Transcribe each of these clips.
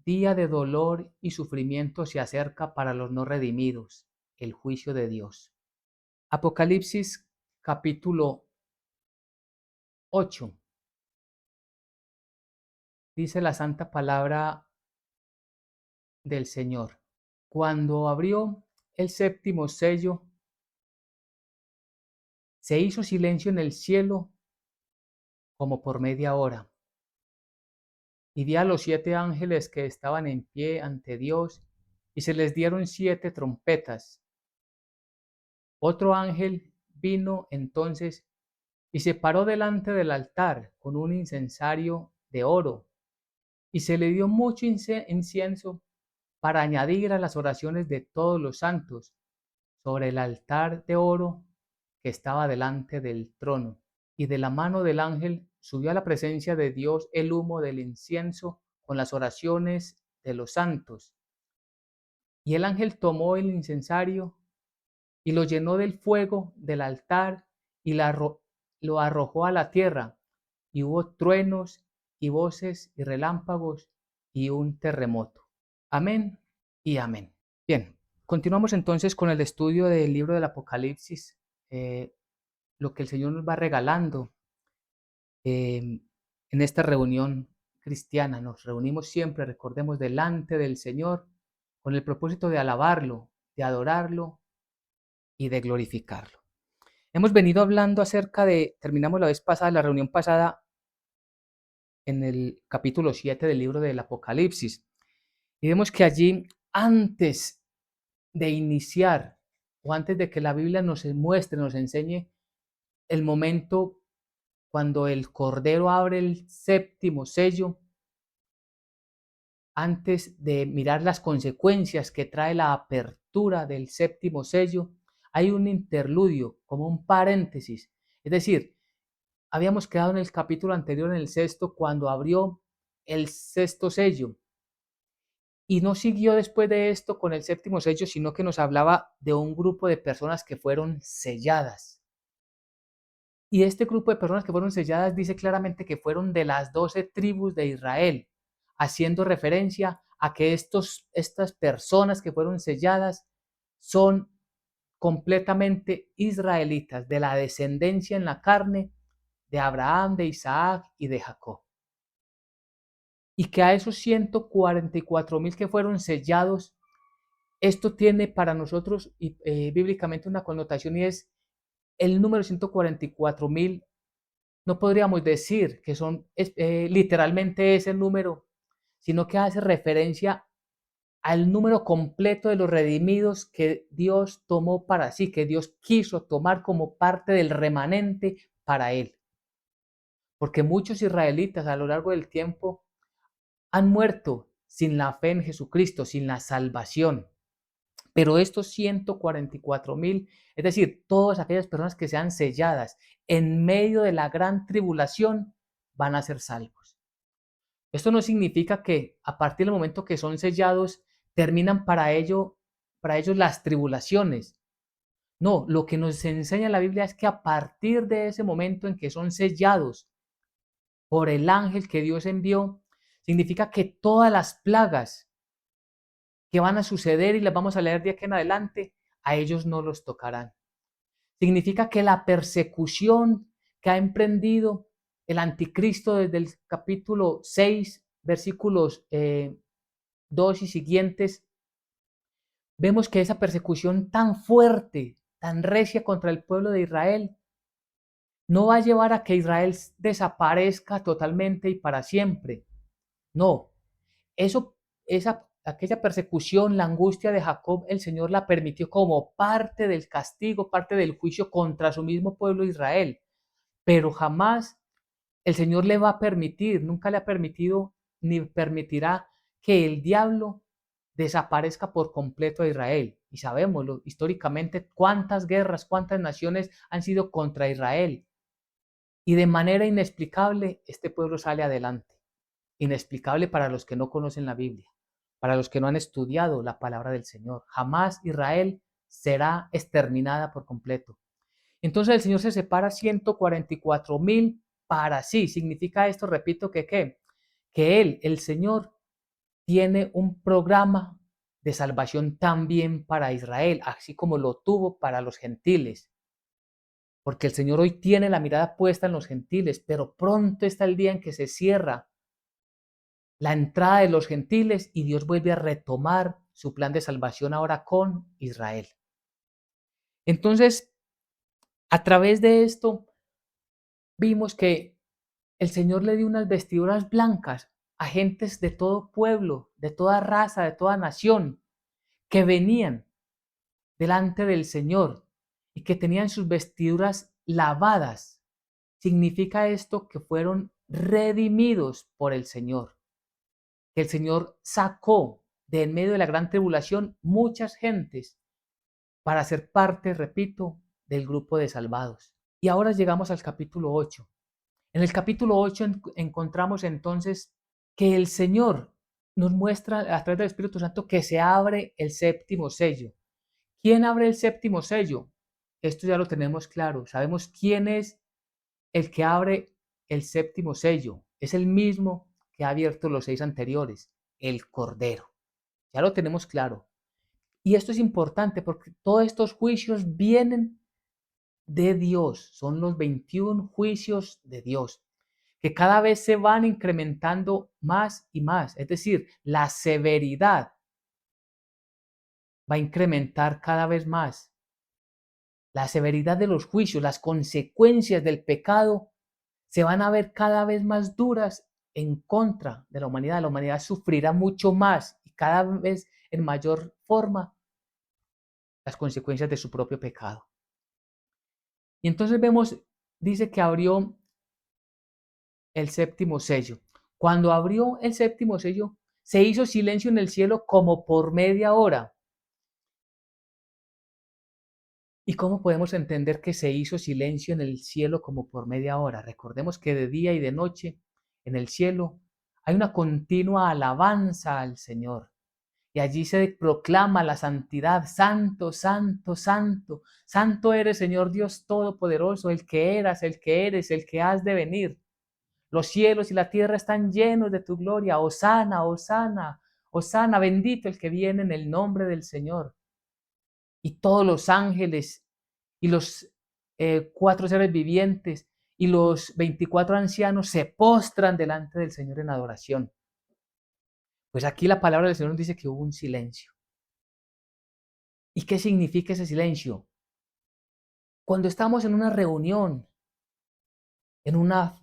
Día de dolor y sufrimiento se acerca para los no redimidos, el juicio de Dios. Apocalipsis capítulo 8. Dice la santa palabra del Señor. Cuando abrió el séptimo sello, se hizo silencio en el cielo como por media hora. Y vi a los 7 ángeles que estaban en pie ante Dios, y se les dieron 7 trompetas. Otro ángel vino entonces y se paró delante del altar con un incensario de oro, y se le dio mucho incienso para añadir a las oraciones de todos los santos sobre el altar de oro que estaba delante del trono. Y de la mano del ángel subió a la presencia de Dios el humo del incienso con las oraciones de los santos. Y el ángel tomó el incensario y lo llenó del fuego del altar y lo arrojó a la tierra, y hubo truenos y voces y relámpagos y un terremoto. Amén y amén. Bien, continuamos entonces con el estudio del libro del Apocalipsis, lo que el Señor nos va regalando en esta reunión cristiana. Nos reunimos siempre, recordemos, delante del Señor con el propósito de alabarlo, de adorarlo y de glorificarlo. Hemos venido hablando terminamos la vez pasada, la reunión pasada, en el capítulo 7 del libro del Apocalipsis. Y vemos que allí, antes de iniciar, o antes de que la Biblia nos muestre, nos enseñe el momento cuando el Cordero abre el séptimo sello, antes de mirar las consecuencias que trae la apertura del séptimo sello, hay un interludio, como un paréntesis. Es decir, habíamos quedado en el capítulo anterior, en el sexto, cuando abrió el sexto sello. Y no siguió después de esto con el séptimo sello, sino que nos hablaba de un grupo de personas que fueron selladas. Y este grupo de personas que fueron selladas dice claramente que fueron de las 12 tribus de Israel, haciendo referencia a que estas personas que fueron selladas son completamente israelitas, de la descendencia en la carne de Abraham, de Isaac y de Jacob. Y que a esos 144,000 que fueron sellados, esto tiene para nosotros bíblicamente una connotación, y es el número 144,000. No podríamos decir que literalmente ese número, sino que hace referencia al número completo de los redimidos que Dios tomó para sí, que Dios quiso tomar como parte del remanente para Él. Porque muchos israelitas a lo largo del tiempo han muerto sin la fe en Jesucristo, sin la salvación. Pero estos 144,000, es decir, todas aquellas personas que sean selladas en medio de la gran tribulación, van a ser salvos. Esto no significa que a partir del momento que son sellados, terminan para ellos las tribulaciones. No, lo que nos enseña la Biblia es que a partir de ese momento en que son sellados por el ángel que Dios envió, significa que todas las plagas que van a suceder, y las vamos a leer de aquí en adelante, a ellos no los tocarán. Significa que la persecución que ha emprendido el anticristo desde el capítulo 6, versículos 2 y siguientes, vemos que esa persecución tan fuerte, tan recia contra el pueblo de Israel, no va a llevar a que Israel desaparezca totalmente y para siempre. No, aquella persecución, la angustia de Jacob, el Señor la permitió como parte del castigo, parte del juicio contra su mismo pueblo Israel. Pero jamás el Señor le va a permitir, nunca le ha permitido ni permitirá que el diablo desaparezca por completo a Israel. Y sabemos históricamente cuántas guerras, cuántas naciones han sido contra Israel. Y de manera inexplicable este pueblo sale adelante. Inexplicable para los que no conocen la Biblia, para los que no han estudiado la palabra del Señor. Jamás Israel será exterminada por completo. Entonces el Señor se separa 144,000 para sí. Significa esto, repito, que Él, el Señor, tiene un programa de salvación también para Israel, así como lo tuvo para los gentiles. Porque el Señor hoy tiene la mirada puesta en los gentiles, pero pronto está el día en que se cierra la entrada de los gentiles y Dios vuelve a retomar su plan de salvación ahora con Israel. Entonces, a través de esto, vimos que el Señor le dio unas vestiduras blancas a gentes de todo pueblo, de toda raza, de toda nación, que venían delante del Señor y que tenían sus vestiduras lavadas. Significa esto que fueron redimidos por el Señor, que el Señor sacó de en medio de la gran tribulación muchas gentes para ser parte, repito, del grupo de salvados. Y ahora llegamos al capítulo 8. En el capítulo 8 encontramos entonces que el Señor nos muestra a través del Espíritu Santo que se abre el séptimo sello. ¿Quién abre el séptimo sello? Esto ya lo tenemos claro. Sabemos quién es el que abre el séptimo sello. Es el mismo que ha abierto los 6 anteriores, el Cordero. Ya lo tenemos claro. Y esto es importante porque todos estos juicios vienen de Dios. Son los 21 juicios de Dios, que cada vez se van incrementando más y más. Es decir, la severidad va a incrementar cada vez más. La severidad de los juicios, las consecuencias del pecado se van a ver cada vez más duras en contra de la humanidad. La humanidad sufrirá mucho más y cada vez en mayor forma las consecuencias de su propio pecado. Y entonces vemos, dice que abrió el séptimo sello. Cuando abrió el séptimo sello, se hizo silencio en el cielo como por media hora. ¿Y cómo podemos entender que se hizo silencio en el cielo como por media hora? Recordemos que de día y de noche en el cielo hay una continua alabanza al Señor. Y allí se proclama la santidad. Santo, santo, santo. Santo eres, Señor Dios Todopoderoso, el que eras, el que eres, el que has de venir. Los cielos y la tierra están llenos de tu gloria. Hosana, hosana, hosana, bendito el que viene en el nombre del Señor. Y todos los ángeles y los 4 seres vivientes y los 24 ancianos se postran delante del Señor en adoración. Pues aquí la palabra del Señor nos dice que hubo un silencio. ¿Y qué significa ese silencio? Cuando estamos en una reunión, en una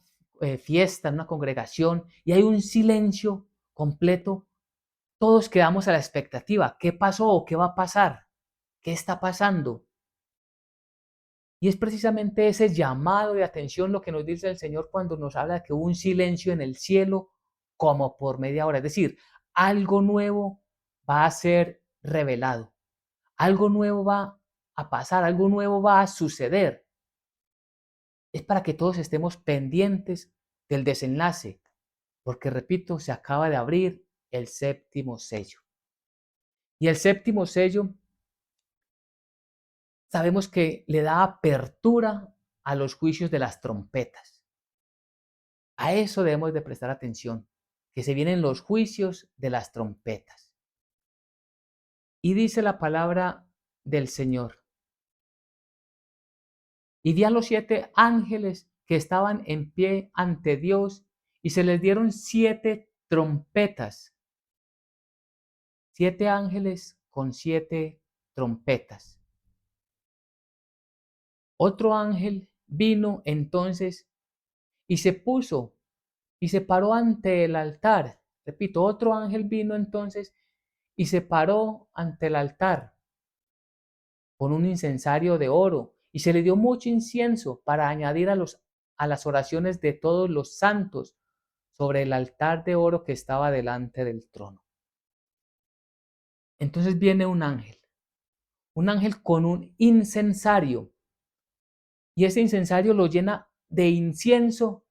fiesta, en una congregación, y hay un silencio completo, todos quedamos a la expectativa. ¿Qué pasó o qué va a pasar? ¿Qué está pasando? Y es precisamente ese llamado de atención lo que nos dice el Señor cuando nos habla de que hubo un silencio en el cielo como por media hora. Es decir, algo nuevo va a ser revelado, algo nuevo va a pasar, algo nuevo va a suceder. Es para que todos estemos pendientes del desenlace, porque repito, se acaba de abrir el séptimo sello. Y el séptimo sello sabemos que le da apertura a los juicios de las trompetas. A eso debemos de prestar atención, que se vienen los juicios de las trompetas. Y dice la palabra del Señor. Y vi a los 7 ángeles que estaban en pie ante Dios y se les dieron 7 trompetas. 7 ángeles con 7 trompetas. Otro ángel vino entonces y se puso y se paró ante el altar. Repito, otro ángel vino entonces y se paró ante el altar con un incensario de oro y se le dio mucho incienso para añadir a las oraciones de todos los santos sobre el altar de oro que estaba delante del trono. Entonces viene un ángel con un incensario y ese incensario lo llena de incienso.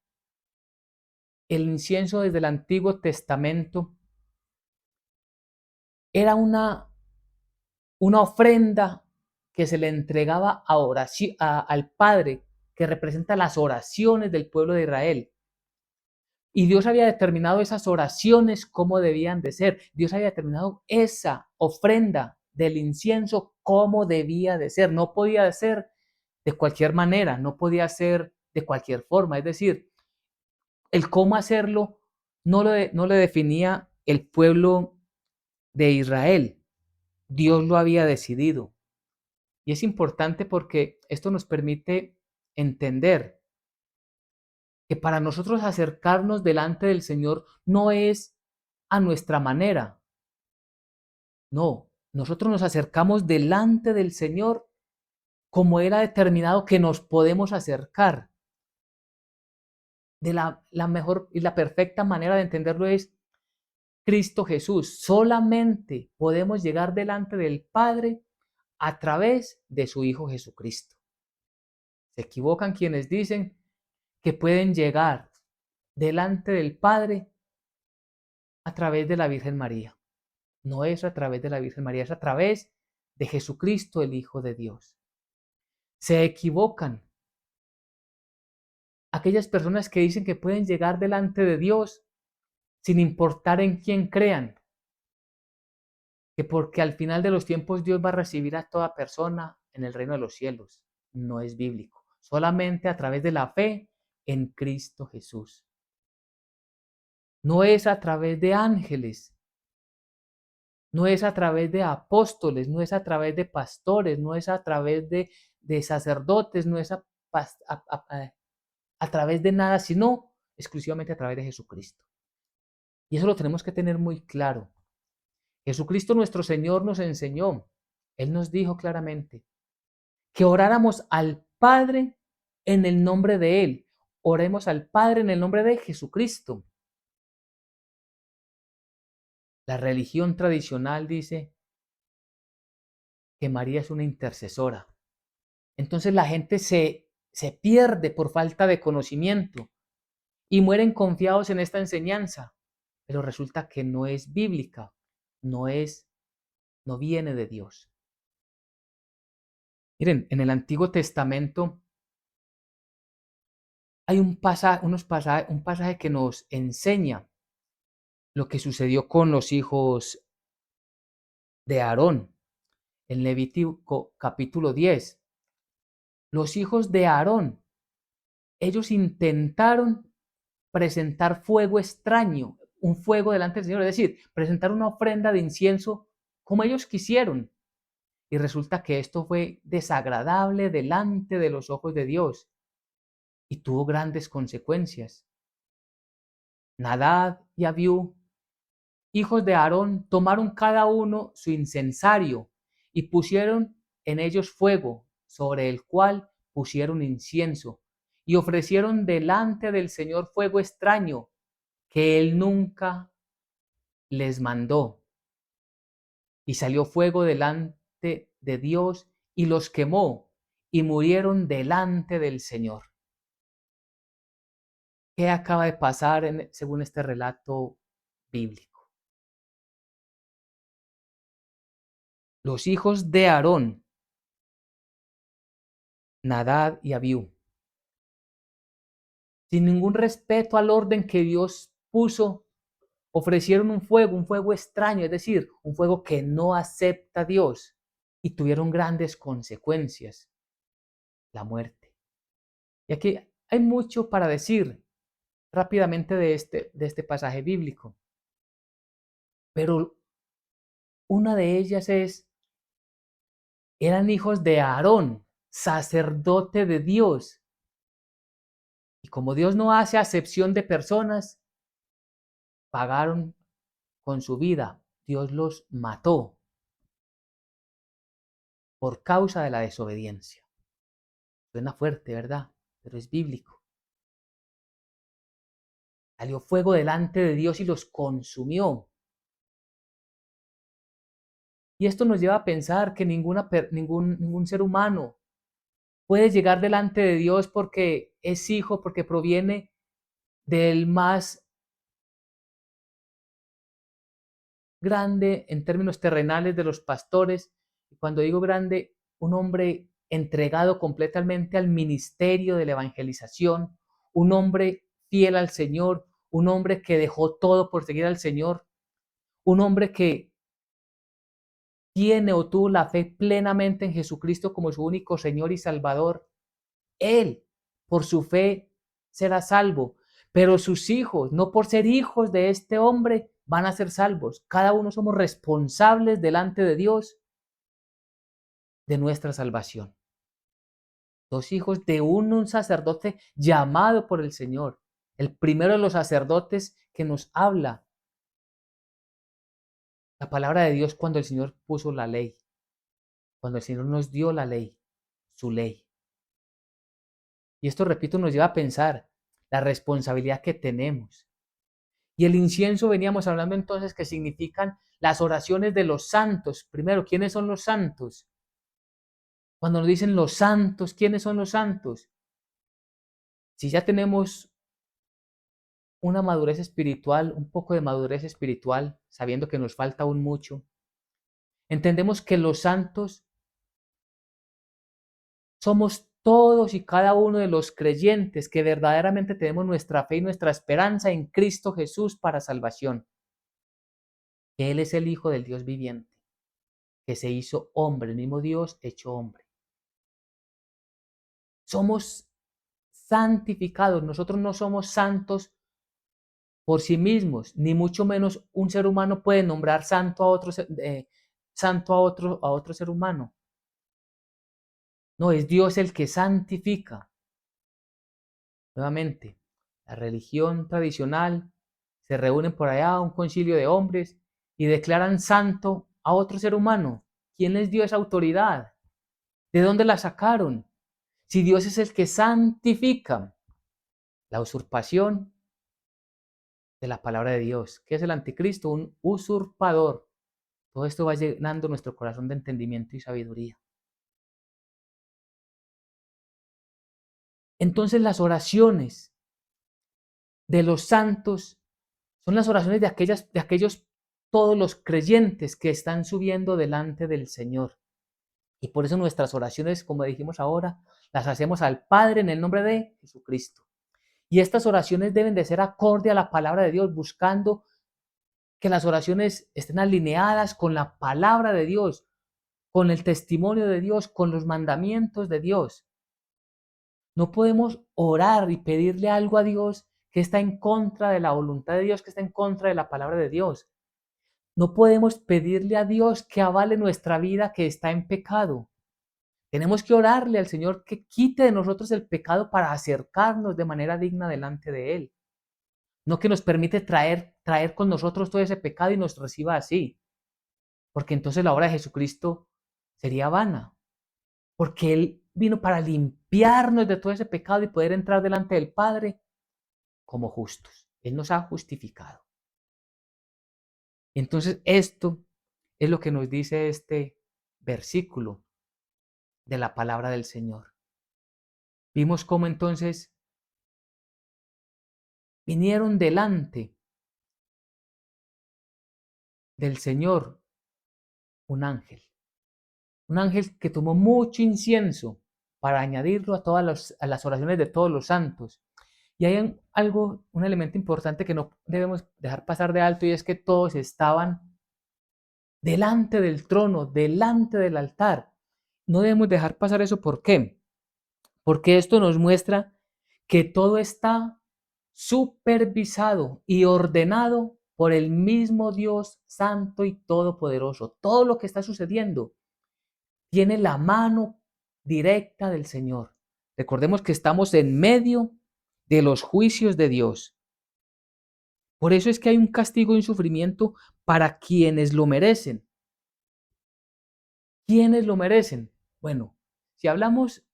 El incienso desde el Antiguo Testamento era una ofrenda que se le entregaba al Padre, que representa las oraciones del pueblo de Israel. Y Dios había determinado esas oraciones cómo debían de ser. Dios había determinado esa ofrenda del incienso cómo debía de ser. No podía ser de cualquier manera, no podía ser de cualquier forma. Es decir, el cómo hacerlo no le definía el pueblo de Israel. Dios lo había decidido. Y es importante porque esto nos permite entender que para nosotros acercarnos delante del Señor no es a nuestra manera. No, nosotros nos acercamos delante del Señor como Él ha determinado que nos podemos acercar. De la mejor y la perfecta manera de entenderlo es Cristo Jesús. Solamente podemos llegar delante del Padre a través de su Hijo Jesucristo. Se equivocan quienes dicen que pueden llegar delante del Padre a través de la Virgen María. No es a través de la Virgen María, es a través de Jesucristo, el Hijo de Dios. Se equivocan aquellas personas que dicen que pueden llegar delante de Dios sin importar en quién crean, que porque al final de los tiempos Dios va a recibir a toda persona en el reino de los cielos. No es bíblico. Solamente a través de la fe en Cristo Jesús. No es a través de ángeles, no es a través de apóstoles, no es a través de pastores, no es a través de sacerdotes, no es a través de nada, sino exclusivamente a través de Jesucristo. Y eso lo tenemos que tener muy claro. Jesucristo nuestro Señor nos enseñó, Él nos dijo claramente que oráramos al Padre en el nombre de Él. Oremos al Padre en el nombre de Jesucristo. La religión tradicional dice que María es una intercesora. Entonces la gente se pierde por falta de conocimiento y mueren confiados en esta enseñanza, pero resulta que no es bíblica, no viene de Dios. Miren, en el Antiguo Testamento hay un pasaje que nos enseña lo que sucedió con los hijos de Aarón. En Levítico capítulo 10, los hijos de Aarón, ellos intentaron presentar fuego extraño, un fuego delante del Señor, es decir, presentar una ofrenda de incienso como ellos quisieron. Y resulta que esto fue desagradable delante de los ojos de Dios y tuvo grandes consecuencias. Nadab y Abiú, hijos de Aarón, tomaron cada uno su incensario y pusieron en ellos fuego, sobre el cual pusieron incienso, y ofrecieron delante del Señor fuego extraño que Él nunca les mandó. Y salió fuego delante de Dios y los quemó, y murieron delante del Señor. ¿Qué acaba de pasar según este relato bíblico? Los hijos de Aarón, Nadab y Abiú, sin ningún respeto al orden que Dios puso, ofrecieron un fuego extraño, es decir, un fuego que no acepta a Dios, y tuvieron grandes consecuencias, la muerte. Y aquí hay mucho para decir rápidamente de este pasaje bíblico, pero una de ellas eran hijos de Aarón, sacerdote de Dios. Y como Dios no hace acepción de personas, pagaron con su vida. Dios los mató por causa de la desobediencia. Suena fuerte, ¿verdad? Pero es bíblico. Salió fuego delante de Dios y los consumió. Y esto nos lleva a pensar que ningún ser humano puede llegar delante de Dios porque es hijo, porque proviene del más grande en términos terrenales de los pastores. Y cuando digo grande, un hombre entregado completamente al ministerio de la evangelización, un hombre fiel al Señor, un hombre que dejó todo por seguir al Señor, un hombre que tiene o tuvo la fe plenamente en Jesucristo como su único Señor y Salvador. Él, por su fe, será salvo, pero sus hijos, no por ser hijos de este hombre, van a ser salvos. Cada uno somos responsables delante de Dios de nuestra salvación. Dos hijos de un sacerdote llamado por el Señor. El primero de los sacerdotes que nos habla la palabra de Dios cuando el Señor puso la ley, cuando el Señor nos dio la ley, su ley. Y esto, repito, nos lleva a pensar la responsabilidad que tenemos. Y el incienso, veníamos hablando entonces, que significan las oraciones de los santos. Primero, ¿quiénes son los santos? Cuando nos dicen los santos, ¿quiénes son los santos? Si ya tenemos una madurez espiritual, un poco de madurez espiritual, sabiendo que nos falta aún mucho, entendemos que los santos somos todos y cada uno de los creyentes que verdaderamente tenemos nuestra fe y nuestra esperanza en Cristo Jesús para salvación. Él es el Hijo del Dios viviente, que se hizo hombre, el mismo Dios hecho hombre. Somos santificados, nosotros no somos santos por sí mismos, ni mucho menos un ser humano puede nombrar santo a otro, a otro ser humano. No, es Dios el que santifica. Nuevamente, la religión tradicional se reúnen por allá a un concilio de hombres y declaran santo a otro ser humano. ¿Quién les dio esa autoridad? ¿De dónde la sacaron? Si Dios es el que santifica. La usurpación de la palabra de Dios. ¿Qué es el anticristo? Un usurpador. Todo esto va llenando nuestro corazón de entendimiento y sabiduría. Entonces las oraciones de los santos son las oraciones de aquellos todos los creyentes que están subiendo delante del Señor. Y por eso nuestras oraciones, como dijimos ahora, las hacemos al Padre en el nombre de Jesucristo. Y estas oraciones deben de ser acorde a la palabra de Dios, buscando que las oraciones estén alineadas con la palabra de Dios, con el testimonio de Dios, con los mandamientos de Dios. No podemos orar y pedirle algo a Dios que está en contra de la voluntad de Dios, que está en contra de la palabra de Dios. No podemos pedirle a Dios que avale nuestra vida que está en pecado. Tenemos que orarle al Señor que quite de nosotros el pecado para acercarnos de manera digna delante de Él. No que nos permite traer con nosotros todo ese pecado y nos reciba así. Porque entonces la obra de Jesucristo sería vana. Porque Él vino para limpiarnos de todo ese pecado y poder entrar delante del Padre como justos. Él nos ha justificado. Entonces esto es lo que nos dice este versículo de la palabra del Señor. Vimos cómo entonces vinieron delante del Señor un ángel que tomó mucho incienso para añadirlo a todas las oraciones de todos los santos. Y hay un elemento importante que no debemos dejar pasar de alto, y es que todos estaban delante del trono, delante del altar. No debemos dejar pasar eso. ¿Por qué? Porque esto nos muestra que todo está supervisado y ordenado por el mismo Dios santo y todopoderoso. Todo lo que está sucediendo tiene la mano directa del Señor. Recordemos que estamos en medio de los juicios de Dios. Por eso es que hay un castigo y un sufrimiento para quienes lo merecen. ¿Quiénes lo merecen? Bueno, si hablamos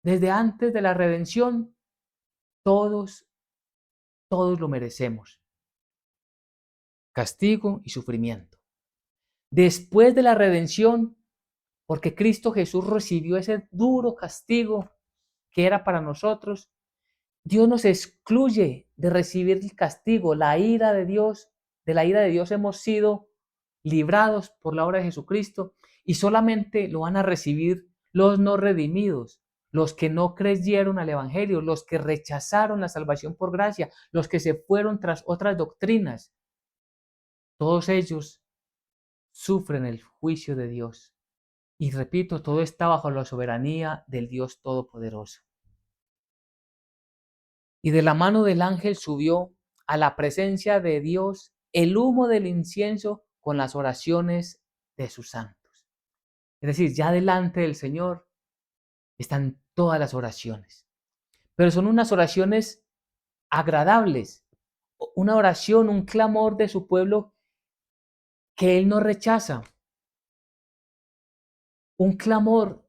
desde antes de la redención, todos lo merecemos. Castigo y sufrimiento. Después de la redención, porque Cristo Jesús recibió ese duro castigo que era para nosotros, Dios nos excluye de recibir el castigo, la ira de Dios. De la ira de Dios hemos sido librados por la obra de Jesucristo, y solamente lo van a recibir los no redimidos, los que no creyeron al Evangelio, los que rechazaron la salvación por gracia, los que se fueron tras otras doctrinas, todos ellos sufren el juicio de Dios. Y repito, todo está bajo la soberanía del Dios Todopoderoso. Y de la mano del ángel subió a la presencia de Dios el humo del incienso con las oraciones de sus santos. Es decir, ya delante del Señor están todas las oraciones. Pero son unas oraciones agradables, una oración, un clamor de su pueblo que Él no rechaza, un clamor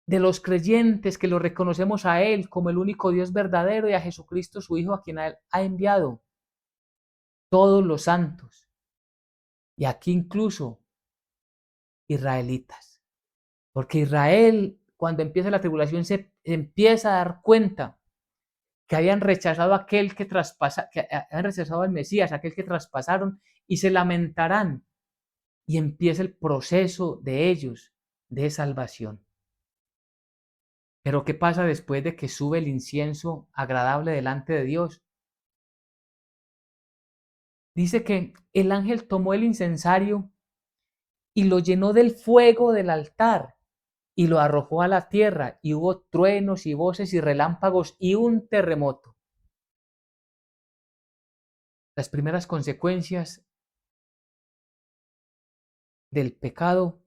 de los creyentes que lo reconocemos a Él como el único Dios verdadero y a Jesucristo su Hijo a quien Él ha enviado, todos los santos, y aquí incluso israelitas, porque Israel cuando empieza la tribulación se empieza a dar cuenta que habían rechazado a aquel que habían rechazado al Mesías, aquel que traspasaron, y se lamentarán, y empieza el proceso de ellos de salvación. Pero ¿qué pasa después de que sube el incienso agradable delante de Dios? Dice que el ángel tomó el incensario y lo llenó del fuego del altar y lo arrojó a la tierra, y hubo truenos y voces y relámpagos y un terremoto. Las primeras consecuencias del pecado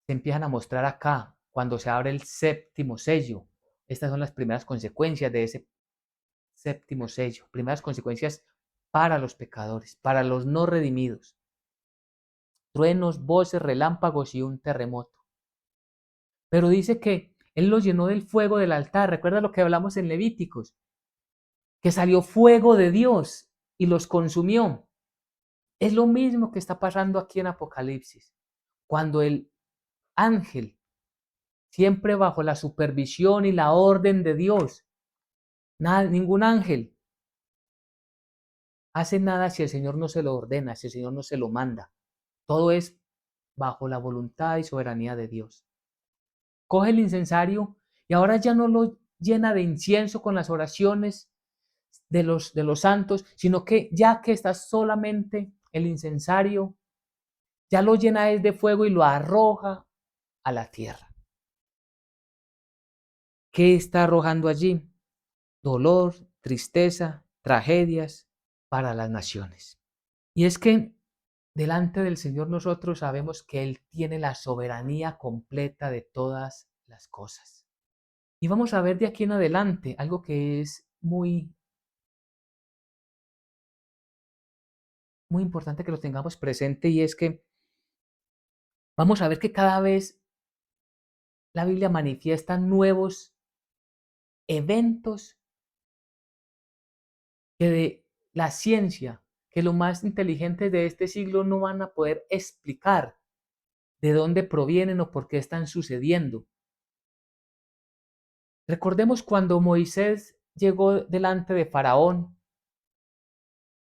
se empiezan a mostrar acá, cuando se abre el séptimo sello. Estas son las primeras consecuencias de ese séptimo sello, primeras consecuencias para los pecadores, para los no redimidos. Truenos, voces, relámpagos y un terremoto. Pero dice que Él los llenó del fuego del altar. Recuerda lo que hablamos en Levíticos, que salió fuego de Dios y los consumió. Es lo mismo que está pasando aquí en Apocalipsis. Cuando el ángel, siempre bajo la supervisión y la orden de Dios, ningún ángel hace nada si el Señor no se lo ordena, si el Señor no se lo manda. Todo es bajo la voluntad y soberanía de Dios. Coge el incensario y ahora ya no lo llena de incienso con las oraciones de los santos, sino que ya que está solamente el incensario, ya lo llena es de fuego y lo arroja a la tierra. ¿Qué está arrojando allí? Dolor, tristeza, tragedias para las naciones. Y es que delante del Señor nosotros sabemos que Él tiene la soberanía completa de todas las cosas. Y vamos a ver de aquí en adelante algo que es muy, muy importante que lo tengamos presente, y es que vamos a ver que cada vez la Biblia manifiesta nuevos eventos que de la ciencia, que los más inteligentes de este siglo no van a poder explicar de dónde provienen o por qué están sucediendo. Recordemos cuando Moisés llegó delante de Faraón,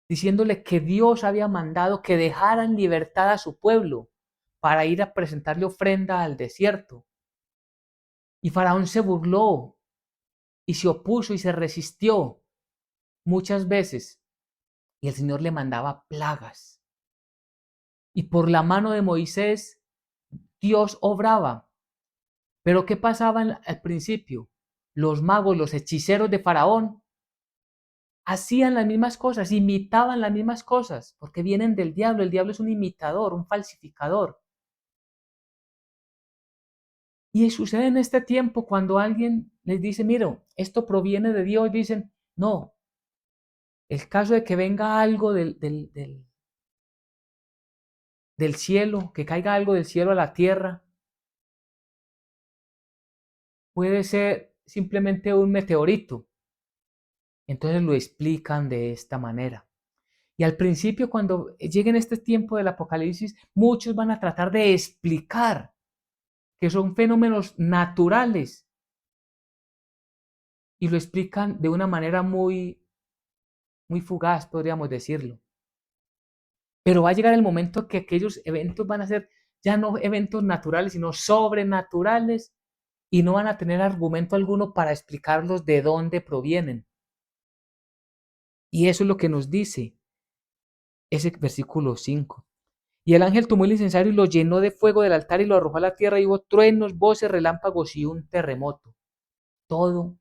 diciéndole que Dios había mandado que dejara en libertad a su pueblo para ir a presentarle ofrenda al desierto. Y Faraón se burló y se opuso y se resistió muchas veces. Y el Señor le mandaba plagas. Y por la mano de Moisés, Dios obraba. Pero ¿qué pasaba al principio? Los magos, los hechiceros de Faraón, hacían las mismas cosas, imitaban las mismas cosas, porque vienen del diablo. El diablo es un imitador, un falsificador. Y sucede en este tiempo cuando alguien les dice, mira, esto proviene de Dios, dicen, no, el caso de que venga algo del cielo, que caiga algo del cielo a la tierra, puede ser simplemente un meteorito. Entonces lo explican de esta manera. Y al principio, cuando lleguen este tiempo del Apocalipsis, muchos van a tratar de explicar que son fenómenos naturales y lo explican de una manera muy, muy fugaz, podríamos decirlo. Pero va a llegar el momento que aquellos eventos van a ser ya no eventos naturales, sino sobrenaturales, y no van a tener argumento alguno para explicarlos de dónde provienen. Y eso es lo que nos dice ese versículo 5. Y el ángel tomó el incensario y lo llenó de fuego del altar y lo arrojó a la tierra, y hubo truenos, voces, relámpagos y un terremoto. Todo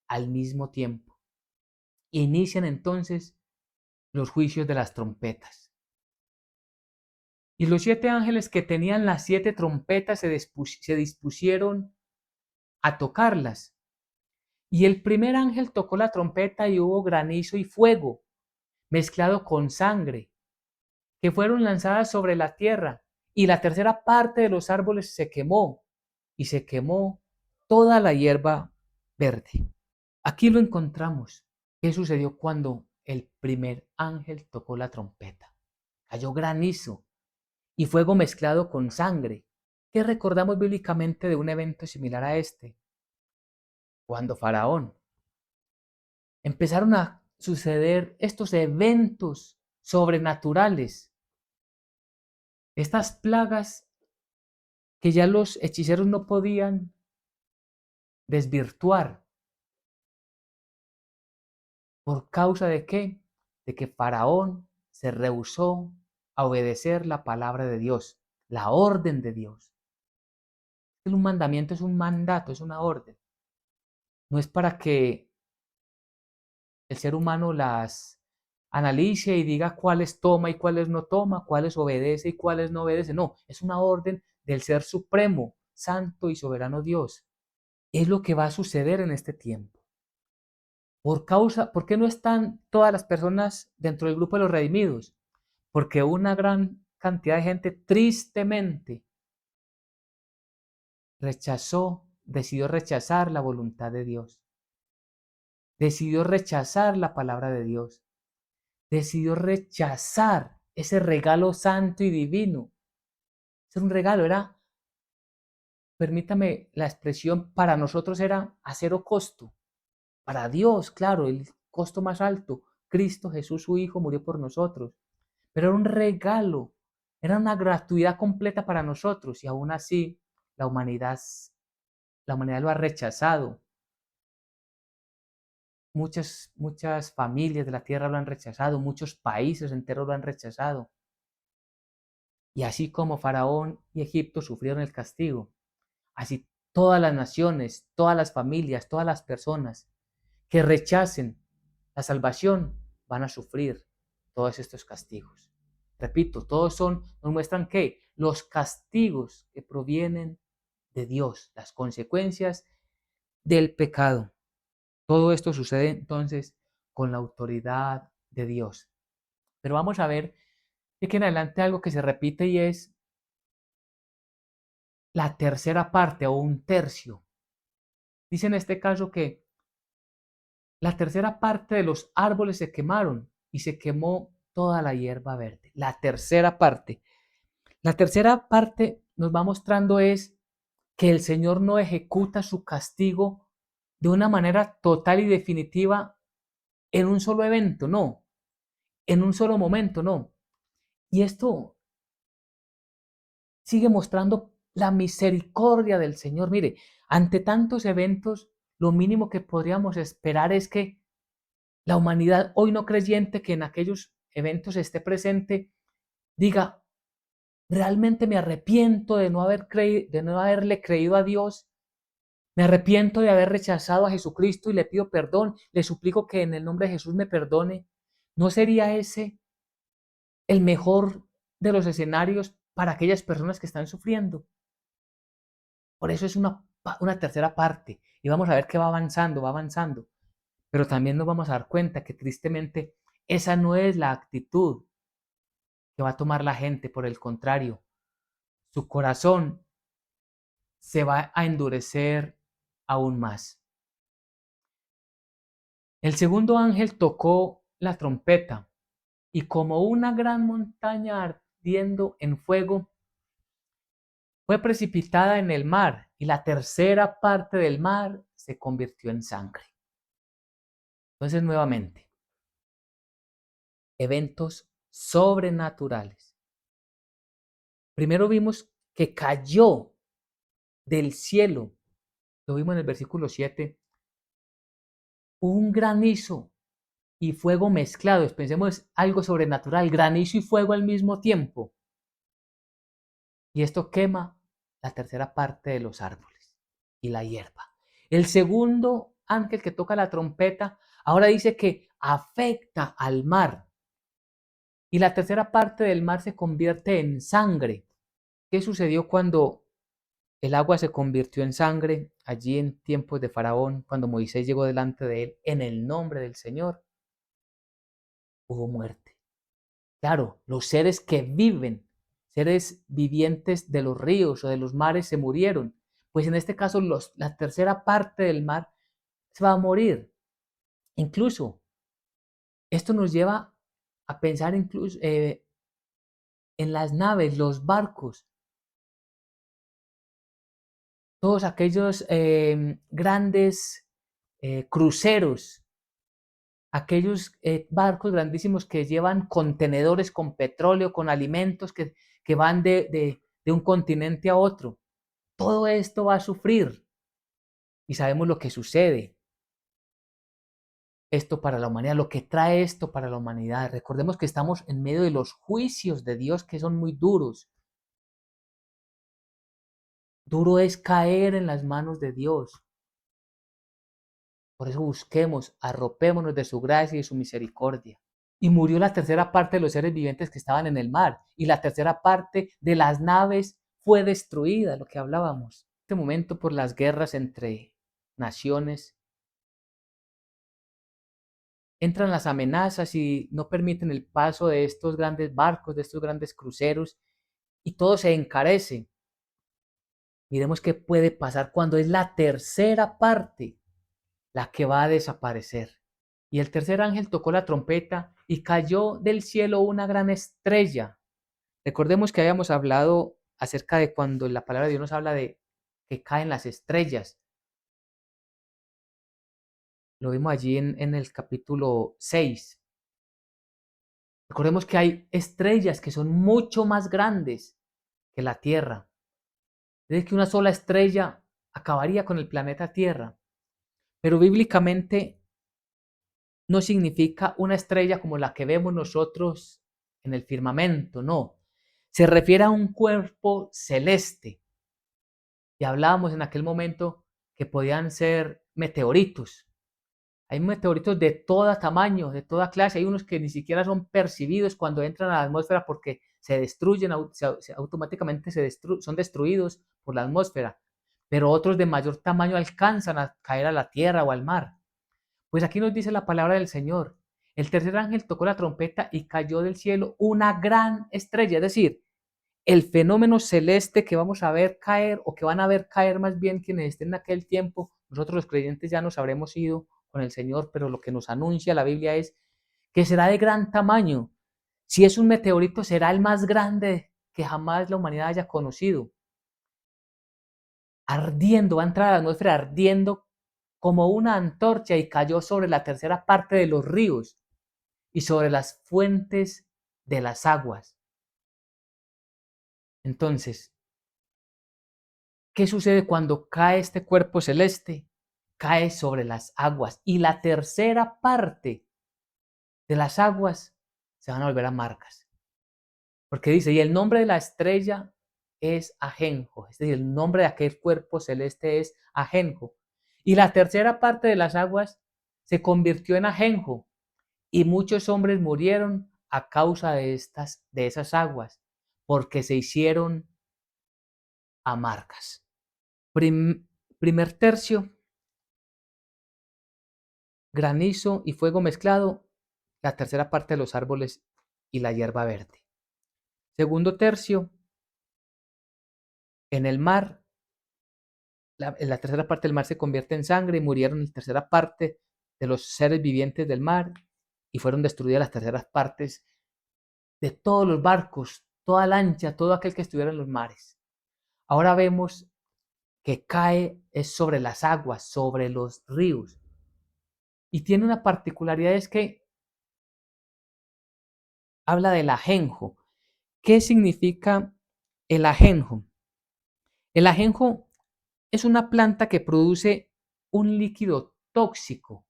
al mismo tiempo. Inician entonces los juicios de las trompetas. Y los 7 ángeles que tenían las 7 trompetas se dispusieron a tocarlas. Y el primer ángel tocó la trompeta y hubo granizo y fuego, mezclado con sangre, que fueron lanzadas sobre la tierra, y la tercera parte de los árboles se quemó, y se quemó toda la hierba verde. Aquí lo encontramos. ¿Qué sucedió cuando el primer ángel tocó la trompeta? Cayó granizo y fuego mezclado con sangre. ¿Qué recordamos bíblicamente de un evento similar a este? Cuando Faraón empezaron a suceder estos eventos sobrenaturales, estas plagas que ya los hechiceros no podían desvirtuar. ¿Por causa de qué? De que Faraón se rehusó a obedecer la palabra de Dios, la orden de Dios. Un mandamiento es un mandato, es una orden. No es para que el ser humano las analice y diga cuáles toma y cuáles no toma, cuáles obedece y cuáles no obedece. No, es una orden del Ser Supremo, Santo y Soberano Dios. Es lo que va a suceder en este tiempo. ¿Por qué no están todas las personas dentro del grupo de los redimidos? Porque una gran cantidad de gente tristemente decidió rechazar la voluntad de Dios, decidió rechazar la palabra de Dios, decidió rechazar ese regalo santo y divino. Ese era un regalo, permítame la expresión, para nosotros era a cero costo. Para Dios, claro, el costo más alto. Cristo Jesús, su Hijo, murió por nosotros. Pero era un regalo, era una gratuidad completa para nosotros, y aún así la humanidad, la humanidad lo ha rechazado. Muchas familias de la tierra lo han rechazado, muchos países enteros lo han rechazado. Y así como Faraón y Egipto sufrieron el castigo, así todas las naciones, todas las familias, todas las personas que rechacen la salvación van a sufrir todos estos castigos. Repito, nos muestran que los castigos que provienen de Dios, las consecuencias del pecado. Todo esto sucede entonces con la autoridad de Dios. Pero vamos a ver de aquí en adelante algo que se repite, y es la tercera parte o un tercio. Dice en este caso que la tercera parte de los árboles se quemaron y se quemó toda la hierba verde. La tercera parte. La tercera parte nos va mostrando es que el Señor no ejecuta su castigo de una manera total y definitiva en un solo evento, no, en un solo momento, no. Y esto sigue mostrando la misericordia del Señor. Mire, ante tantos eventos, lo mínimo que podríamos esperar es que la humanidad hoy no creyente que en aquellos eventos esté presente, diga, realmente me arrepiento de no haberle creído a Dios, me arrepiento de haber rechazado a Jesucristo y le pido perdón, le suplico que en el nombre de Jesús me perdone. ¿No sería ese el mejor de los escenarios para aquellas personas que están sufriendo? Por eso es una tercera parte, y vamos a ver que va avanzando, va avanzando. Pero también nos vamos a dar cuenta que tristemente esa no es la actitud que va a tomar la gente. Por el contrario, su corazón se va a endurecer aún más. El segundo ángel tocó la trompeta, y como una gran montaña ardiendo en fuego, fue precipitada en el mar, y la tercera parte del mar se convirtió en sangre. Entonces, nuevamente, eventos sobrenaturales. Primero vimos que cayó del cielo. Lo vimos en el versículo 7. Hubo un granizo y fuego mezclados. Pensemos algo sobrenatural, granizo y fuego al mismo tiempo. Y esto quema la tercera parte de los árboles y la hierba. El segundo ángel que toca la trompeta ahora dice que afecta al mar. Y la tercera parte del mar se convierte en sangre. ¿Qué sucedió cuando el agua se convirtió en sangre allí en tiempos de Faraón, cuando Moisés llegó delante de él en el nombre del Señor? Hubo muerte. Claro, los seres que viven, seres vivientes de los ríos o de los mares se murieron. Pues en este caso la tercera parte del mar se va a morir. Incluso esto nos lleva a pensar incluso en las naves, los barcos, todos aquellos grandes cruceros, aquellos barcos grandísimos que llevan contenedores con petróleo, con alimentos que van de un continente a otro. Todo esto va a sufrir y sabemos lo que sucede. Esto para la humanidad, lo que trae esto para la humanidad. Recordemos que estamos en medio de los juicios de Dios que son muy duros. Duro es caer en las manos de Dios. Por eso busquemos, arropémonos de su gracia y de su misericordia. Y murió la tercera parte de los seres vivientes que estaban en el mar. Y la tercera parte de las naves fue destruida, lo que hablábamos. En este momento, por las guerras entre naciones, entran las amenazas y no permiten el paso de estos grandes barcos, de estos grandes cruceros, y todo se encarece. Miremos qué puede pasar cuando es la tercera parte la que va a desaparecer. Y el tercer ángel tocó la trompeta y cayó del cielo una gran estrella. Recordemos que habíamos hablado acerca de cuando la palabra de Dios nos habla de que caen las estrellas. Lo vimos allí en el capítulo 6. Recordemos que hay estrellas que son mucho más grandes que la Tierra. Es decir, que una sola estrella acabaría con el planeta Tierra. Pero bíblicamente no significa una estrella como la que vemos nosotros en el firmamento, no. Se refiere a un cuerpo celeste. Y hablábamos en aquel momento que podían ser meteoritos. Hay meteoritos de todo tamaño, de toda clase. Hay unos que ni siquiera son percibidos cuando entran a la atmósfera porque se destruyen, automáticamente son destruidos por la atmósfera. Pero otros de mayor tamaño alcanzan a caer a la tierra o al mar. Pues aquí nos dice la palabra del Señor. El tercer ángel tocó la trompeta y cayó del cielo una gran estrella, es decir, el fenómeno celeste que vamos a ver caer, o que van a ver caer más bien quienes estén en aquel tiempo. Nosotros los creyentes ya nos habremos ido con el Señor, pero lo que nos anuncia la Biblia es que será de gran tamaño. Si es un meteorito, será el más grande que jamás la humanidad haya conocido. Ardiendo, va a entrar a la atmósfera ardiendo como una antorcha y cayó sobre la tercera parte de los ríos y sobre las fuentes de las aguas. Entonces, ¿qué sucede cuando cae este cuerpo celeste? Cae sobre las aguas y la tercera parte de las aguas se van a volver amargas. Porque dice, y el nombre de la estrella es Ajenjo, es decir, el nombre de aquel cuerpo celeste es Ajenjo. Y la tercera parte de las aguas se convirtió en Ajenjo y muchos hombres murieron a causa de esas aguas, porque se hicieron amargas. Primer tercio, granizo y fuego mezclado, la tercera parte de los árboles y la hierba verde. Segundo tercio, en el mar, en la tercera parte del mar se convierte en sangre y murieron la tercera parte de los seres vivientes del mar y fueron destruidas las terceras partes de todos los barcos, toda lancha, todo aquel que estuviera en los mares. Ahora vemos que cae es sobre las aguas, sobre los ríos. Y tiene una particularidad, es que habla del ajenjo. ¿Qué significa el ajenjo? El ajenjo es una planta que produce un líquido tóxico.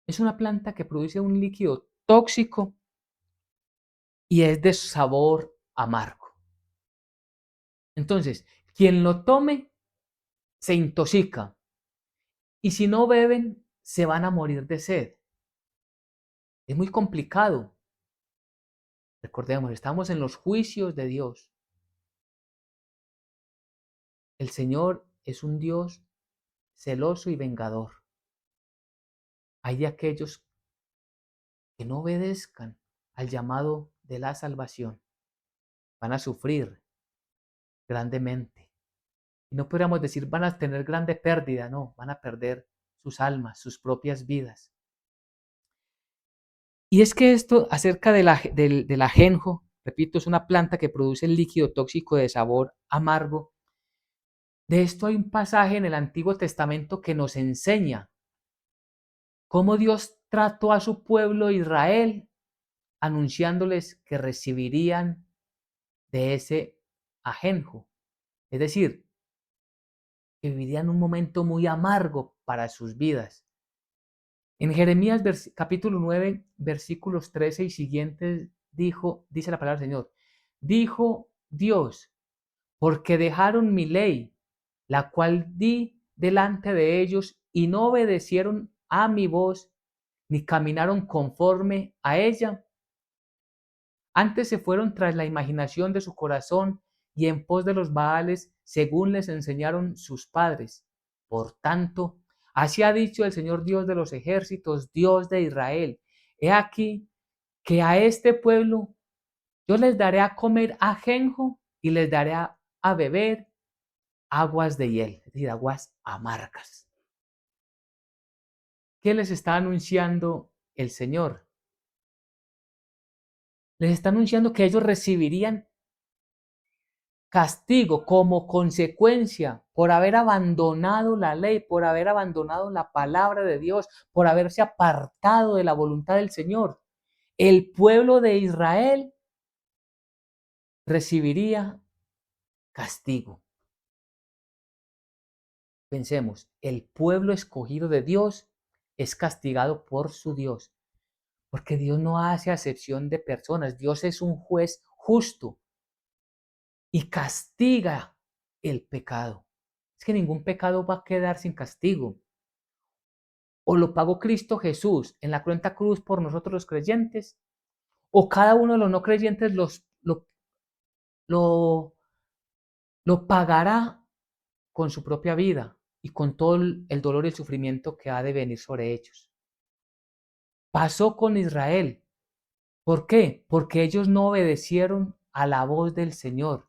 Es una planta que produce un líquido tóxico y es de sabor amargo. Entonces, quien lo tome se intoxica y si no beben, se van a morir de sed. Es muy complicado. Recordemos, estamos en los juicios de Dios. El Señor es un Dios celoso y vengador. Hay de aquellos que no obedezcan al llamado de la salvación. Van a sufrir grandemente. Y no podríamos decir van a tener grande pérdida, no, van a perder sus almas, sus propias vidas. Y es que esto acerca del ajenjo, repito, es una planta que produce el líquido tóxico de sabor amargo. De esto hay un pasaje en el Antiguo Testamento que nos enseña cómo Dios trató a su pueblo Israel anunciándoles que recibirían de ese ajenjo. Es decir, que vivirían un momento muy amargo para sus vidas. En Jeremías capítulo 9, versículos 13 y siguientes, dice la palabra del Señor, dijo Dios, porque dejaron mi ley, la cual di delante de ellos, y no obedecieron a mi voz, ni caminaron conforme a ella. Antes se fueron tras la imaginación de su corazón y en pos de los Baales, según les enseñaron sus padres. Por tanto, así ha dicho el Señor Dios de los ejércitos, Dios de Israel. He aquí que a este pueblo yo les daré a comer ajenjo y les daré a beber aguas de hiel, es decir, aguas amargas. ¿Qué les está anunciando el Señor? Les está anunciando que ellos recibirían castigo como consecuencia por haber abandonado la ley, por haber abandonado la palabra de Dios, por haberse apartado de la voluntad del Señor. El pueblo de Israel recibiría castigo. Pensemos, el pueblo escogido de Dios es castigado por su Dios, porque Dios no hace acepción de personas. Dios es un juez justo y castiga el pecado. Es que ningún pecado va a quedar sin castigo. O lo pagó Cristo Jesús en la cruenta cruz por nosotros los creyentes, o cada uno de los no creyentes lo, lo pagará con su propia vida y con todo el dolor y el sufrimiento que ha de venir sobre ellos. Pasó con Israel. ¿Por qué? Porque ellos no obedecieron a la voz del Señor.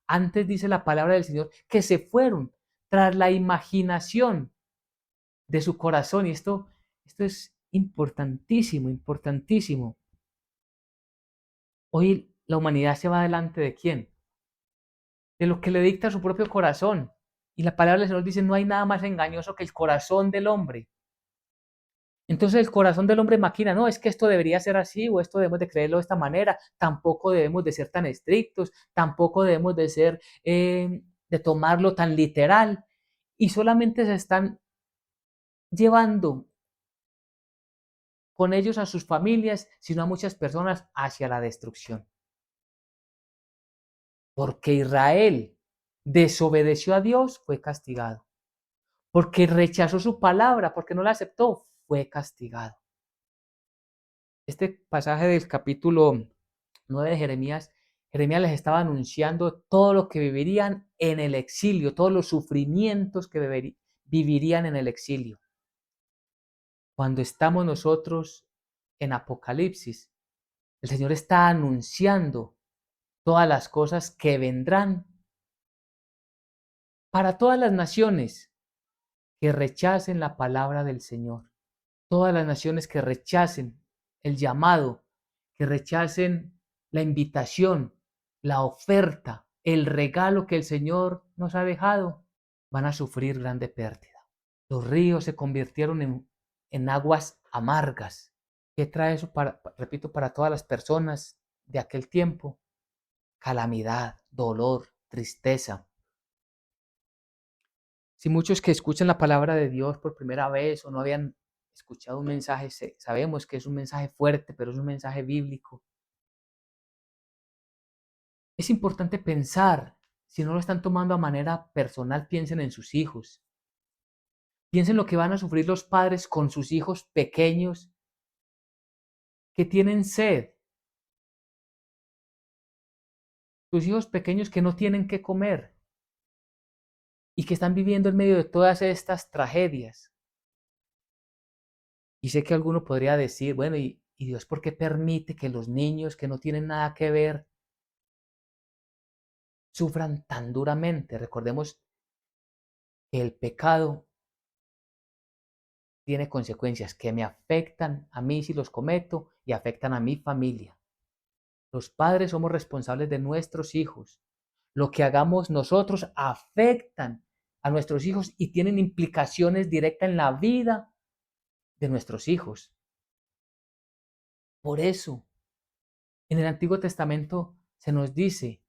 Antes dice la palabra del Señor que se fueron tras la imaginación de su corazón. Y esto es importantísimo, importantísimo. Hoy la humanidad se va delante de quién? De lo que le dicta su propio corazón. Y la palabra del Señor dice, no hay nada más engañoso que el corazón del hombre. Entonces el corazón del hombre maquina, no, es que esto debería ser así o esto debemos de creerlo de esta manera, tampoco debemos de ser tan estrictos, tampoco debemos de ser, de tomarlo tan literal. Y solamente se están llevando con ellos a sus familias, sino a muchas personas hacia la destrucción. Porque Israel desobedeció a Dios, fue castigado. Porque rechazó su palabra, porque no la aceptó, fue castigado. Este pasaje del capítulo 9 de Jeremías, Jeremías les estaba anunciando todo lo que vivirían en el exilio, todos los sufrimientos que vivirían en el exilio. Cuando estamos nosotros en Apocalipsis, el Señor está anunciando todas las cosas que vendrán para todas las naciones que rechacen la palabra del Señor. Todas las naciones que rechacen el llamado, que rechacen la invitación, la oferta, el regalo que el Señor nos ha dejado, van a sufrir grande pérdida. Los ríos se convirtieron en aguas amargas. ¿Qué trae eso repito, para todas las personas de aquel tiempo? Calamidad, dolor, tristeza. Si muchos que escuchan la palabra de Dios por primera vez o no habían escuchado un mensaje, sabemos que es un mensaje fuerte, pero es un mensaje bíblico. Es importante pensar, si no lo están tomando a manera personal, piensen en sus hijos. Piensen lo que van a sufrir los padres con sus hijos pequeños que tienen sed. Sus hijos pequeños que no tienen qué comer y que están viviendo en medio de todas estas tragedias. Y sé que alguno podría decir, bueno, ¿y Dios por qué permite que los niños que no tienen nada que ver sufran tan duramente? Recordemos que el pecado tiene consecuencias que me afectan a mí si los cometo y afectan a mi familia. Los padres somos responsables de nuestros hijos. Lo que hagamos nosotros afectan a nuestros hijos y tienen implicaciones directas en la vida de nuestros hijos. Por eso, en el Antiguo Testamento se nos dice,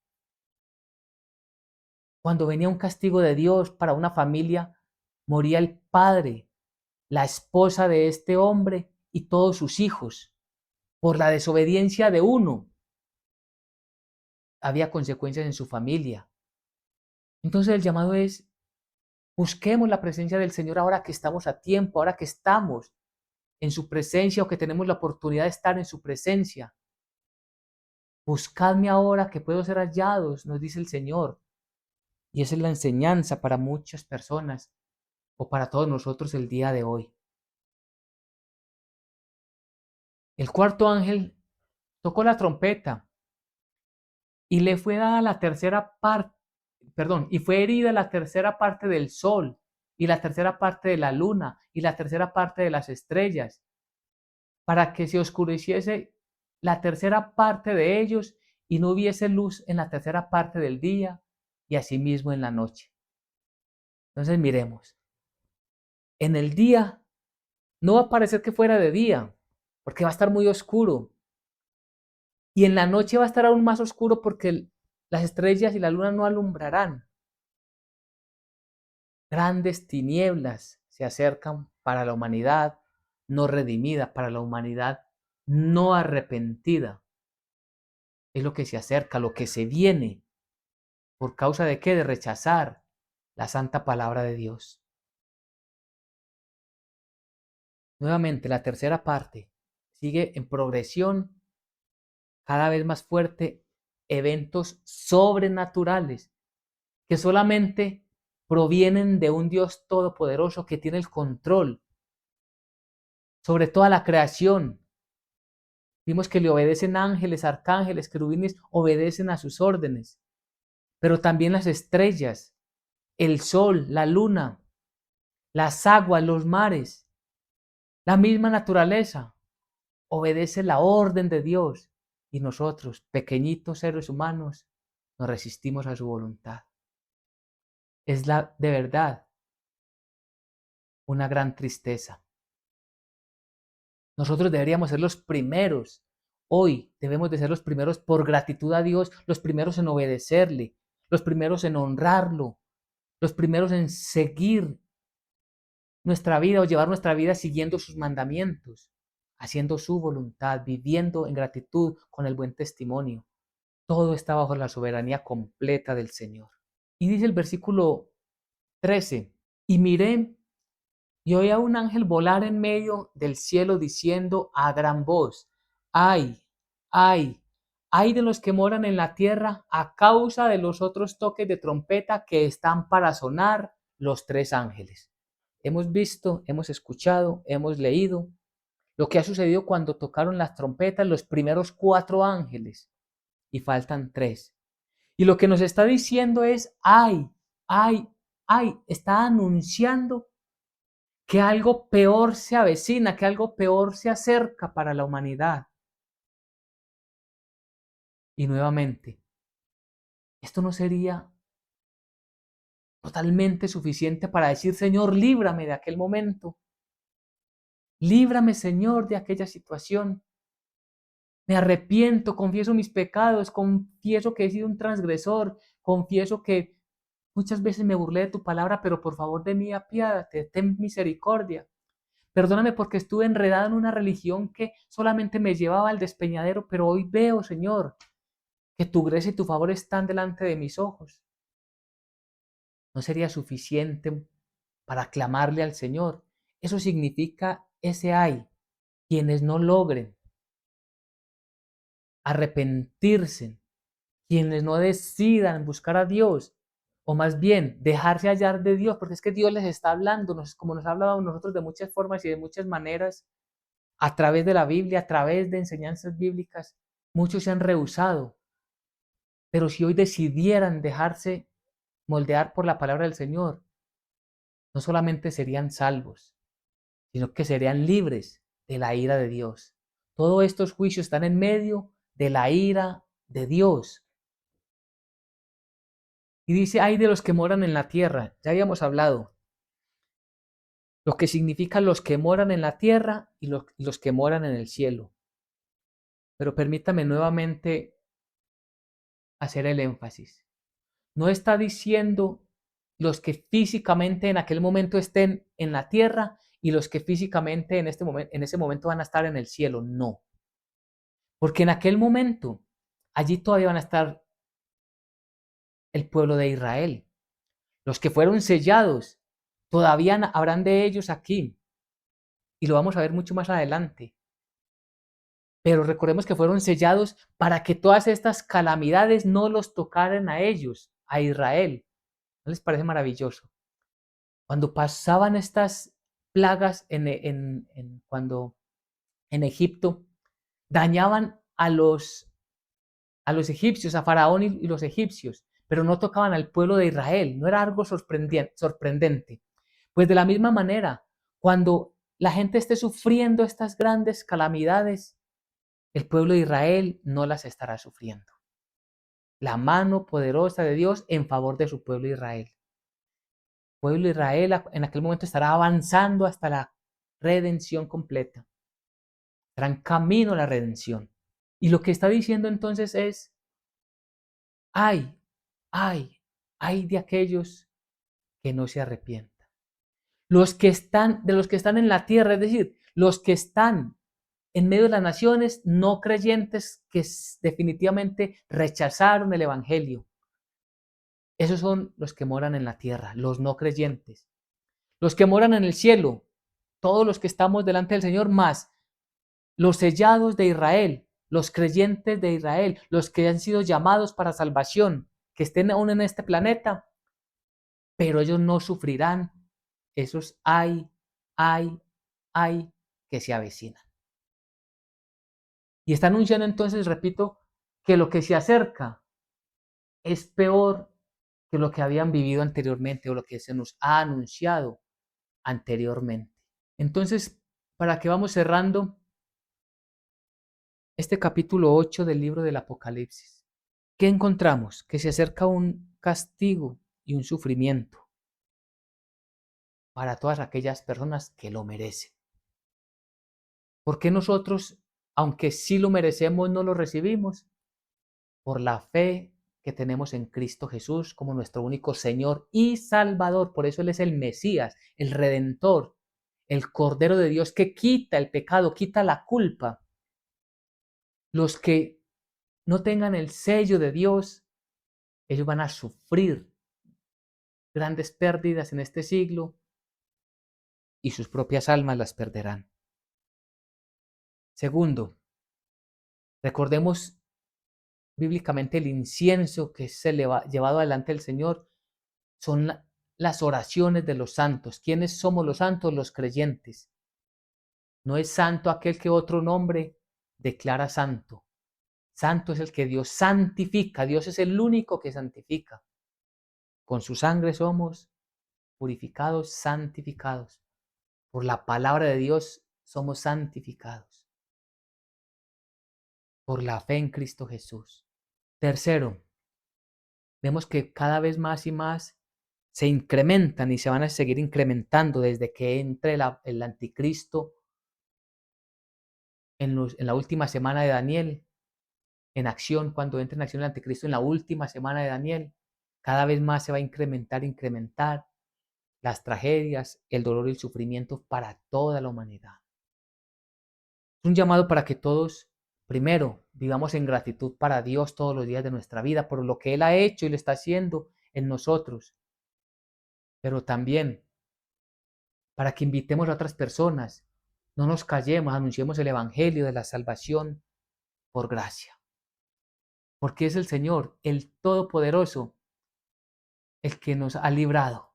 cuando venía un castigo de Dios para una familia, moría el padre, la esposa de este hombre y todos sus hijos. Por la desobediencia de uno, había consecuencias en su familia. Entonces el llamado es, busquemos la presencia del Señor ahora que estamos a tiempo, ahora que estamos en su presencia o que tenemos la oportunidad de estar en su presencia. Buscadme ahora que puedo ser hallados, nos dice el Señor. Y esa es la enseñanza para muchas personas o para todos nosotros el día de hoy. El cuarto ángel tocó la trompeta y le fue dada la tercera parte, y fue herida la tercera parte del sol y la tercera parte de la luna y la tercera parte de las estrellas, para que se oscureciese la tercera parte de ellos y no hubiese luz en la tercera parte del día y asimismo en la noche. Entonces miremos, en el día no va a parecer que fuera de día, porque va a estar muy oscuro. Y en la noche va a estar aún más oscuro porque las estrellas y la luna no alumbrarán. Grandes tinieblas se acercan para la humanidad no redimida, para la humanidad no arrepentida. Es lo que se acerca, lo que se viene. ¿Por causa de qué? De rechazar la santa palabra de Dios. Nuevamente, la tercera parte sigue en progresión cada vez más fuerte, eventos sobrenaturales que solamente provienen de un Dios todopoderoso que tiene el control sobre toda la creación. Vimos que le obedecen ángeles, arcángeles, querubines, obedecen a sus órdenes, pero también las estrellas, el sol, la luna, las aguas, los mares, la misma naturaleza obedece la orden de Dios y nosotros, pequeñitos seres humanos, nos resistimos a su voluntad. Es de verdad una gran tristeza. Nosotros deberíamos ser los primeros. Hoy debemos de ser los primeros por gratitud a Dios, los primeros en obedecerle, los primeros en honrarlo, los primeros en seguir nuestra vida o llevar nuestra vida siguiendo sus mandamientos, haciendo su voluntad, viviendo en gratitud con el buen testimonio. Todo está bajo la soberanía completa del Señor. Y dice el versículo 13, y miré y oí a un ángel volar en medio del cielo diciendo a gran voz, ay, ay, ay de los que moran en la tierra a causa de los otros toques de trompeta que están para sonar los tres ángeles. Hemos visto, hemos escuchado, hemos leído lo que ha sucedido cuando tocaron las trompetas los primeros cuatro ángeles y faltan tres. Y lo que nos está diciendo es, ay, ay, ay, está anunciando que algo peor se avecina, que algo peor se acerca para la humanidad. Y nuevamente, esto no sería totalmente suficiente para decir, Señor, líbrame de aquel momento. Líbrame, Señor, de aquella situación. Me arrepiento, confieso mis pecados, confieso que he sido un transgresor, confieso que muchas veces me burlé de tu palabra, pero por favor de mí apiádate, ten misericordia. Perdóname porque estuve enredado en una religión que solamente me llevaba al despeñadero, pero hoy veo, Señor, que tu gracia y tu favor están delante de mis ojos. ¿No sería suficiente para clamarle al Señor? Eso significa ese hay, quienes no logren arrepentirse, quienes no decidan buscar a Dios, o más bien dejarse hallar de Dios, porque es que Dios les está hablando, como nos ha hablado a nosotros de muchas formas y de muchas maneras, a través de la Biblia, a través de enseñanzas bíblicas. Muchos se han rehusado, pero si hoy decidieran dejarse moldear por la palabra del Señor, no solamente serían salvos, sino que serían libres de la ira de Dios. Todos estos juicios están en medio de la ira de Dios. Y dice, hay de los que moran en la tierra. Ya habíamos hablado. Lo que significa los que moran en la tierra y los que moran en el cielo. Pero permítame nuevamente hacer el énfasis. No está diciendo los que físicamente en aquel momento estén en la tierra y los que físicamente en ese momento van a estar en el cielo. No. Porque en aquel momento, allí todavía van a estar el pueblo de Israel. Los que fueron sellados, todavía habrán de ellos aquí. Y lo vamos a ver mucho más adelante. Pero recordemos que fueron sellados para que todas estas calamidades no los tocaran a ellos, a Israel. ¿No les parece maravilloso? Cuando pasaban estas plagas cuando en Egipto, dañaban a los egipcios, a Faraón y los egipcios, pero no tocaban al pueblo de Israel. No era algo sorprendente. Pues de la misma manera, cuando la gente esté sufriendo estas grandes calamidades, el pueblo de Israel no las estará sufriendo. La mano poderosa de Dios en favor de su pueblo Israel. El pueblo de Israel en aquel momento estará avanzando hasta la redención completa. Estará en camino a la redención. Y lo que está diciendo entonces es, ay, ay, ay de aquellos que no se arrepientan. De los que están en la tierra, es decir, los que están en medio de las naciones no creyentes que definitivamente rechazaron el evangelio. Esos son los que moran en la tierra, los no creyentes. Los que moran en el cielo, todos los que estamos delante del Señor, más los sellados de Israel, los creyentes de Israel, los que han sido llamados para salvación, que estén aún en este planeta, pero ellos no sufrirán esos hay que se avecinan. Y está anunciando entonces, repito, que lo que se acerca es peor que lo que habían vivido anteriormente o lo que se nos ha anunciado anteriormente. Entonces, para que vamos cerrando este capítulo 8 del libro del Apocalipsis, ¿qué encontramos? Que se acerca un castigo y un sufrimiento para todas aquellas personas que lo merecen. ¿Por qué nosotros, aunque sí lo merecemos, no lo recibimos? Por la fe que tenemos en Cristo Jesús como nuestro único Señor y Salvador. Por eso Él es el Mesías, el Redentor, el Cordero de Dios que quita el pecado, quita la culpa. Los que no tengan el sello de Dios, ellos van a sufrir grandes pérdidas en este siglo y sus propias almas las perderán. Segundo, recordemos bíblicamente el incienso que es llevado adelante del Señor son las oraciones de los santos. ¿Quiénes somos los santos? Los creyentes. No es santo aquel que otro nombre declara santo. Santo es el que Dios santifica. Dios es el único que santifica. Con su sangre somos purificados, santificados. Por la palabra de Dios somos santificados. Por la fe en Cristo Jesús. Tercero, vemos que cada vez más y más se incrementan y se van a seguir incrementando desde que entre el anticristo en la última semana de Daniel, en acción, cuando entre en acción el anticristo en la última semana de Daniel, cada vez más se va a incrementar las tragedias, el dolor y el sufrimiento para toda la humanidad. Es un llamado para que todos, primero, vivamos en gratitud para Dios todos los días de nuestra vida por lo que Él ha hecho y lo está haciendo en nosotros, pero también para que invitemos a otras personas, no nos callemos, anunciemos el Evangelio de la salvación por gracia, porque es el Señor, el Todopoderoso, el que nos ha librado.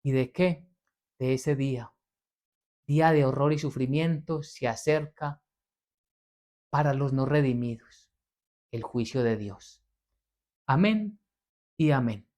¿Y de qué? De ese día. Día de horror y sufrimiento se acerca para los no redimidos, el juicio de Dios. Amén y amén.